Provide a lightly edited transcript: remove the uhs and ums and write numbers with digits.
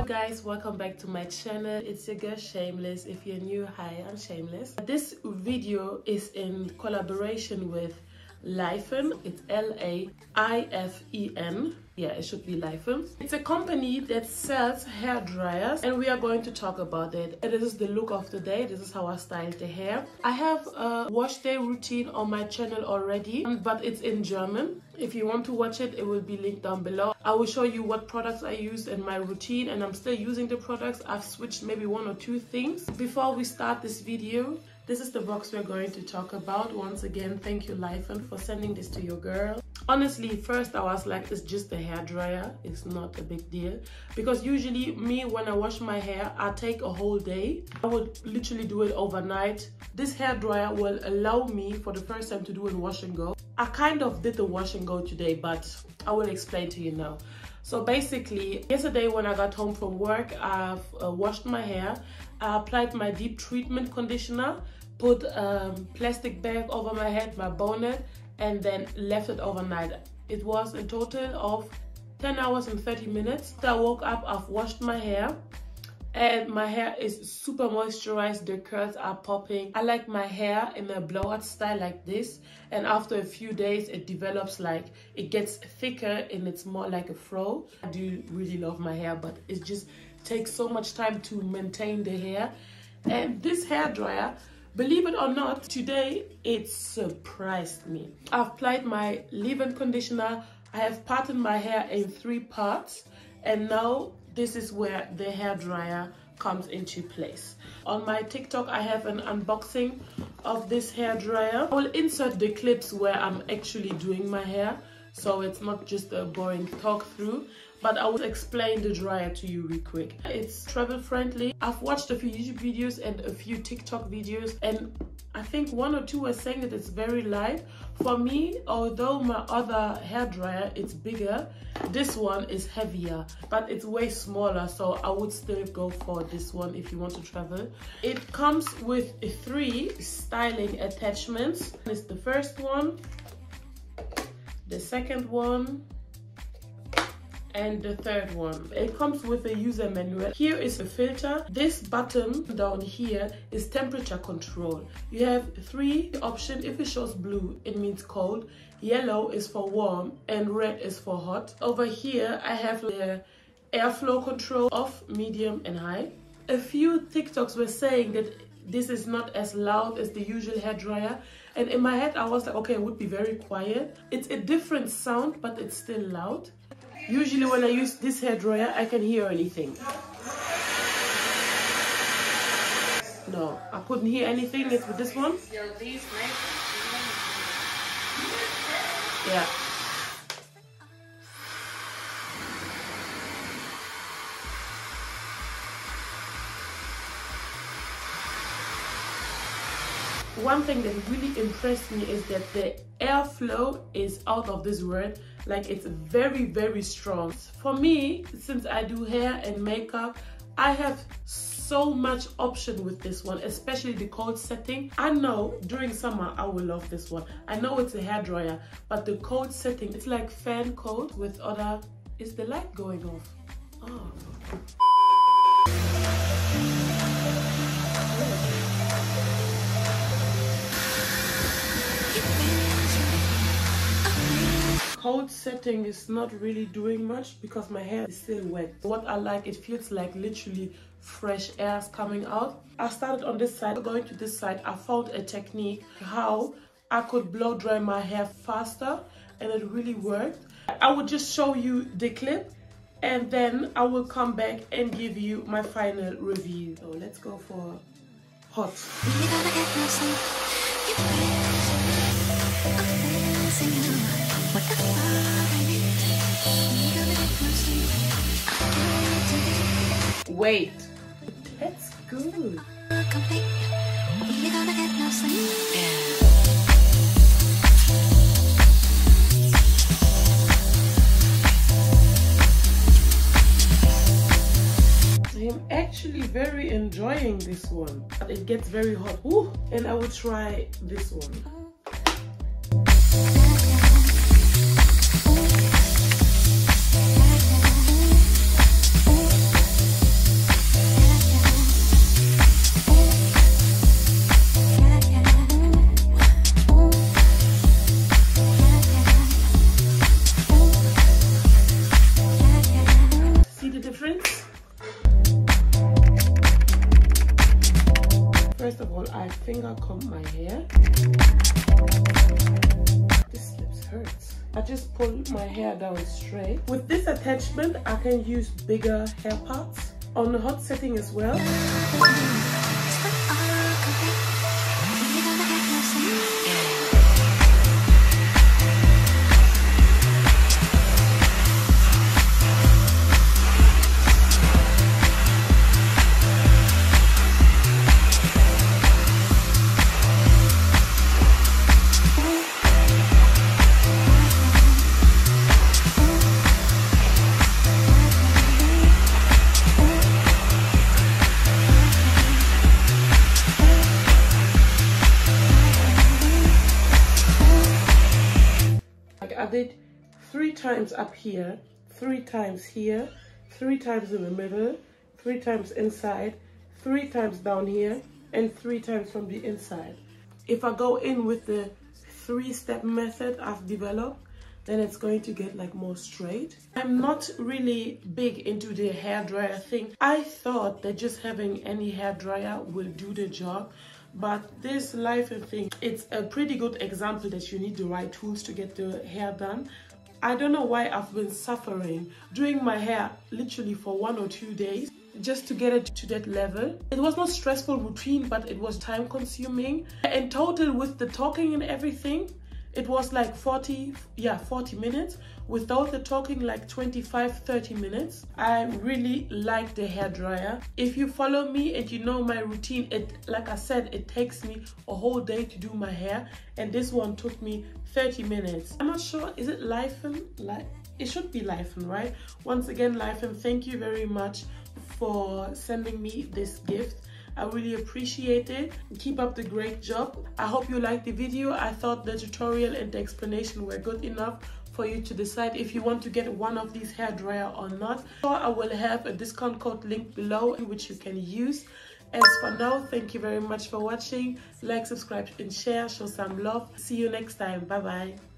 Guys, welcome back to my channel. It's your girl Shameless. If you're new, hi, I'm Shameless. This video is in collaboration with Laifen. It's L-A-I-F-E-N. Yeah, it should be Laifen. It's a company that sells hair dryers and we are going to talk about it. This is the look of the day. This is how I styled the hair. I have a wash day routine on my channel already, but it's in German. If you want to watch it, it will be linked down below. I will show you what products I use in my routine, and I'm still using the products. I've switched maybe one or two things. Before we start this video, this is the box we're going to talk about. Once again, thank you Laifen for sending this to your girl. Honestly, first I was like, it's just a hair dryer. It's not a big deal. Because usually me, when I wash my hair, I take a whole day. I would literally do it overnight. This hair dryer will allow me for the first time to do a wash and go. I kind of did the wash and go today, but I will explain to you now. So basically, yesterday when I got home from work, I've washed my hair. I applied my deep treatment conditioner, put a plastic bag over my head, my bonnet, and then left it overnight. It was a total of 10 hours and 30 minutes. After I woke up, I've washed my hair. And my hair is super moisturized, the curls are popping. I like my hair in a blowout style like this, and after a few days it develops, like it gets thicker and it's more like a fro. I do really love my hair, but it just takes so much time to maintain the hair. And this hair dryer, believe it or not, today it surprised me. I've applied my leave-in conditioner. I have parted my hair in 3 parts, and now this is where the hair dryer comes into place. On my TikTok, I have an unboxing of this hair dryer. I will insert the clips where I'm actually doing my hair, so it's not just a boring talk through, but I will explain the dryer to you real quick. It's travel friendly. I've watched a few YouTube videos and a few TikTok videos, and I think 1 or 2 were saying that it's very light. For me, although my other hair dryer is bigger, this one is heavier, but it's way smaller, so I would still go for this one if you want to travel. It comes with 3 styling attachments. It's the first one, the second one, and the third one. It comes with a user manual. Here is a filter. This button down here is temperature control. You have 3 options. If it shows blue, it means cold. Yellow is for warm, and red is for hot. Over here, I have the airflow control, off, medium, and high. A few TikToks were saying that this is not as loud as the usual hair dryer, and in my head I was like, okay, it would be very quiet. It's a different sound, but it's still loud. Usually when I use this hair dryer, I can hear anything. No, I couldn't hear anything. It's with this one. Yeah. One thing that really impressed me is that the airflow is out of this world. Like, it's very, very strong. For me, since I do hair and makeup, I have so much option with this one, especially the cold setting. I know during summer I will love this one. I know it's a hair dryer, but the cold setting, it's like fan cold with other... Is the light going off? Oh. Cold setting is not really doing much because my hair is still wet. What I like, it feels like literally fresh air is coming out. I started on this side. Going to this side, I found a technique how I could blow dry my hair faster, and it really worked. I will just show you the clip, and then I will come back and give you my final review. So let's go for hot. Wait, that's good. I'm actually very enjoying this one, but it gets very hot. Ooh, and I will try this one. I comb my hair. This slips hurts. I just pull my hair down straight. With this attachment, I can use bigger hair parts on the hot setting as well. I did 3 times up here, 3 times here, 3 times in the middle, 3 times inside, 3 times down here, and 3 times from the inside. If I go in with the 3-step method I've developed, then it's going to get like more straight. I'm not really big into the hairdryer thing. I thought that just having any hairdryer will do the job. But this Laifen thing, it's a pretty good example that you need the right tools to get the hair done. I don't know why I've been suffering doing my hair literally for 1 or 2 days just to get it to that level. It was not stressful routine, but it was time consuming. In total, with the talking and everything, it was like 40 minutes. Without the talking, like 25-30 minutes. I really like the hairdryer. If you follow me and you know my routine, like I said, it takes me a whole day to do my hair, and this one took me 30 minutes. I'm not sure, is it Laifen? It should be Laifen, right? Once again, Laifen, thank you very much for sending me this gift. I really appreciate it. Keep up the great job. I hope you liked the video. I thought the tutorial and the explanation were good enough for you to decide if you want to get one of these hairdryer or not. So I will have a discount code linked below which you can use. As for now, thank you very much for watching. Like, subscribe and share. Show some love. See you next time. Bye bye.